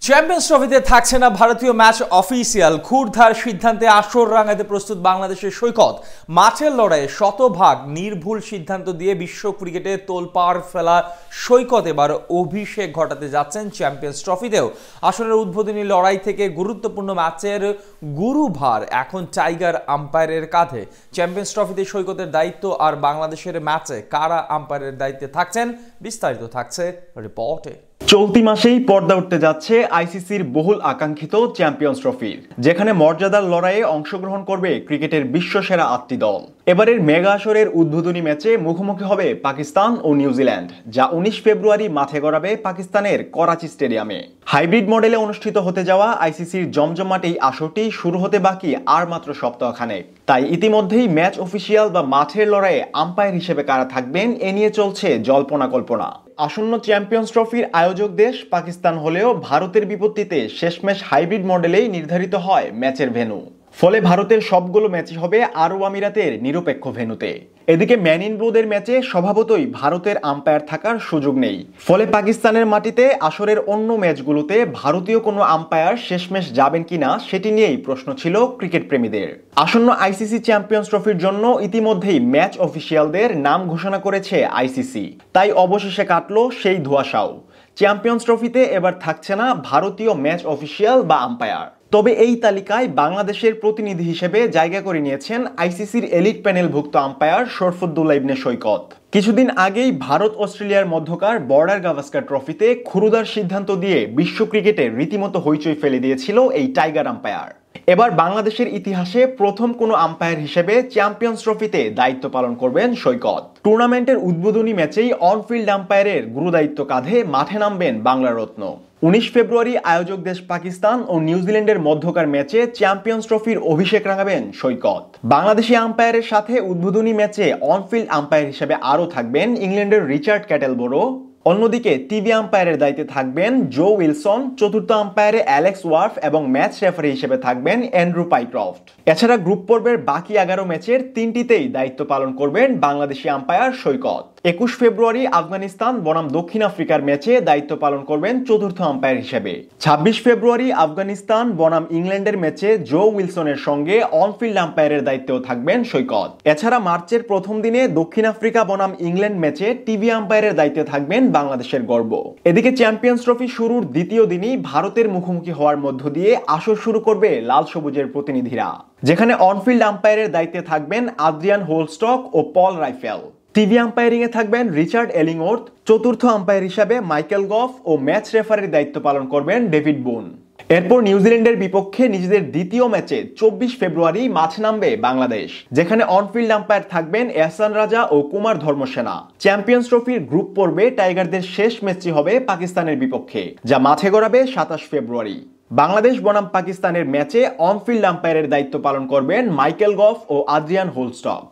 Champions ট্রফিতে থাকছে না ভারতীয় ম্যাচ অফিসিয়াল। ক্ষুরধার সিদ্ধান্তে আসর রাঙাতে প্রস্তুত বাংলাদেশের সৈকত। মাঠের লড়াইয়ে শতভাগ নির্ভুল সিদ্ধান্ত দিয়ে বিশ্ব ক্রিকেটে তোলপাড় ফেলা সৈকত এবার অভিষেক ঘটাতে যাচ্ছেন চ্যাম্পিয়ন্স ট্রফিতেও। আসরের উদ্বোধনী লড়াই থেকে গুরুত্বপূর্ণ ম্যাচের গুরুভার এখন টাইগার আম্পায়ারের কাঁধে। চ্যাম্পিয়ন্স ট্রফিতে সৈকতের দায়িত্ব আর বাংলাদেশের ম্যাচে কারা আম্পায়ারের দায়িত্বে থাকছেন, বিস্তারিত থাকছে রিপোর্টে। চলতি মাসেই পর্দা উঠতে যাচ্ছে আইসিসির বহুল আকাঙ্ক্ষিত চ্যাম্পিয়ন্স ট্রফির, যেখানে মর্যাদার লড়াইয়ে অংশগ্রহণ করবে ক্রিকেটের বিশ্বসেরা ৮টি দল। এবারের মেগা আসরের উদ্বোধনী ম্যাচে মুখোমুখি হবে পাকিস্তান ও নিউজিল্যান্ড, যা ১৯ ফেব্রুয়ারি মাঠে গড়াবে পাকিস্তানের করাচি স্টেডিয়ামে। হাইব্রিড মডেলে অনুষ্ঠিত হতে যাওয়া আইসিসির জমজমাট এই আসরটি শুরু হতে বাকি আর মাত্র সপ্তাহখানেক। তাই ইতিমধ্যেই ম্যাচ অফিসিয়াল বা মাঠের লড়াইয়ে আম্পায়ার হিসেবে কারা থাকবেন এ নিয়ে চলছে জল্পনা কল্পনা। আসন্ন চ্যাম্পিয়ন্স ট্রফির আয়োজক দেশ পাকিস্তান হলেও ভারতের বিপত্তিতে শেষমেশ হাইব্রিড মডেলেই নির্ধারিত হয় ম্যাচের ভেন্যু। ফলে ভারতের সবগুলো ম্যাচই হবে আরব আমিরাতের নিরপেক্ষ ভেন্যুতে। এদিকে ম্যান ইন ব্লুদের ম্যাচে স্বভাবতই ভারতের আম্পায়ার থাকার সুযোগ নেই। ফলে পাকিস্তানের মাটিতে আসরের অন্য ম্যাচগুলোতে ভারতীয় কোনো আম্পায়ার শেষমেশ যাবেন কিনা সেটি নিয়েই প্রশ্ন ছিল ক্রিকেট প্রেমীদের। আসন্ন আইসিসি চ্যাম্পিয়ন্স ট্রফির জন্য ইতিমধ্যেই ম্যাচ অফিসিয়ালদের নাম ঘোষণা করেছে আইসিসি। তাই অবশেষে কাটলো সেই ধোঁয়াশাও। চ্যাম্পিয়ন্স ট্রফিতে এবার থাকছে না ভারতীয় ম্যাচ অফিসিয়াল বা আম্পায়ার। তবে এই তালিকায় বাংলাদেশের প্রতিনিধি হিসেবে জায়গা করে নিয়েছেন আইসিসির এলিট প্যানেলভুক্ত আম্পায়ার শরফুদ্দৌলা ইবনে সৈকত। কিছুদিন আগেই ভারত অস্ট্রেলিয়ার মধ্যকার বর্ডার গাভাস্কার ট্রফিতে ক্ষুরধার সিদ্ধান্ত দিয়ে বিশ্ব ক্রিকেটে রীতিমতো হইচই ফেলে দিয়েছিল এই টাইগার আম্পায়ার। এবার বাংলাদেশের ইতিহাসে প্রথম কোনো আম্পায়ার হিসেবে চ্যাম্পিয়ন্স ট্রফিতে দায়িত্ব পালন করবেন সৈকত। টুর্নামেন্টের উদ্বোধনী ম্যাচেই অনফিল্ড আম্পায়ারের গুরুদায়িত্ব কাঁধে মাঠে নামবেন বাংলা রত্ন। ১৯ ফেব্রুয়ারি আয়োজক দেশ পাকিস্তান ও নিউজিল্যান্ডের মধ্যকার ম্যাচে চ্যাম্পিয়ন্স ট্রফির অভিষেক রাঙাবেন সৈকত। বাংলাদেশি আম্পায়ারের সাথে উদ্বোধনী ম্যাচে অনফিল্ড আম্পায়ার হিসেবে আরও থাকবেন ইংল্যান্ডের রিচার্ড ক্যাটেলবোরো। অন্যদিকে টিভি আম্পায়ারের দায়িত্বে থাকবেন জো উইলসন, চতুর্থ আম্পায়ারে অ্যালেক্স ওয়ার্ফ এবং ম্যাচ রেফারি হিসেবে থাকবেন অ্যান্ড্রু পাইক্রফট। এছাড়া গ্রুপ পর্বের বাকি ১১ ম্যাচের ৩টিতেই দায়িত্ব পালন করবেন বাংলাদেশি আম্পায়ার সৈকত। ২১ ফেব্রুয়ারি আফগানিস্তান বনাম দক্ষিণ আফ্রিকার ম্যাচে দায়িত্ব পালন করবেন চতুর্থ আম্পায়ার হিসেবে। ২৬ ফেব্রুয়ারি আফগানিস্তান বনাম ইংল্যান্ডের ম্যাচে জো উইলসনের সঙ্গে অনফিল্ড আম্পায়ারের দায়িত্বেও থাকবেন সৈকত। এছাড়া মার্চের প্রথম দিনে দক্ষিণ আফ্রিকা বনাম ইংল্যান্ড ম্যাচে টিভি আম্পায়ারের দায়িত্বে থাকবেন বাংলাদেশের গর্ব। এদিকে চ্যাম্পিয়ন্স ট্রফি শুরুর দ্বিতীয় দিনই ভারতের মুখোমুখি হওয়ার মধ্য দিয়ে আসর শুরু করবে লাল সবুজের প্রতিনিধিরা, যেখানে অনফিল্ড আম্পায়ারের দায়িত্বে থাকবেন আদ্রিয়ান হোলস্টক ও পল রাইফেল। টিভি আম্পায়ারিং এ থাকবেন রিচার্ড এলিংওর্থ। চতুর্থ আম্পায়ার হিসাবে মাইকেল গফ ও ম্যাচ রেফারির দায়িত্ব পালন করবেন ডেভিড বুন। এরপর নিউজিল্যান্ডের বিপক্ষে নিজেদের দ্বিতীয় ম্যাচে ২৪ ফেব্রুয়ারি মাঠে নামবে বাংলাদেশ, যেখানে অনফিল্ড আম্পায়ার থাকবেন এহসান রাজা ও কুমার ধর্মসেনা। চ্যাম্পিয়ন্স ট্রফির গ্রুপ পর্বে টাইগারদের শেষ ম্যাচটি হবে পাকিস্তানের বিপক্ষে, যা মাঠে গড়াবে ২৭ ফেব্রুয়ারি। বাংলাদেশ বনাম পাকিস্তানের ম্যাচে অনফিল্ড আম্পায়ারের দায়িত্ব পালন করবেন মাইকেল গফ ও আদ্রিয়ান হোলস্টক।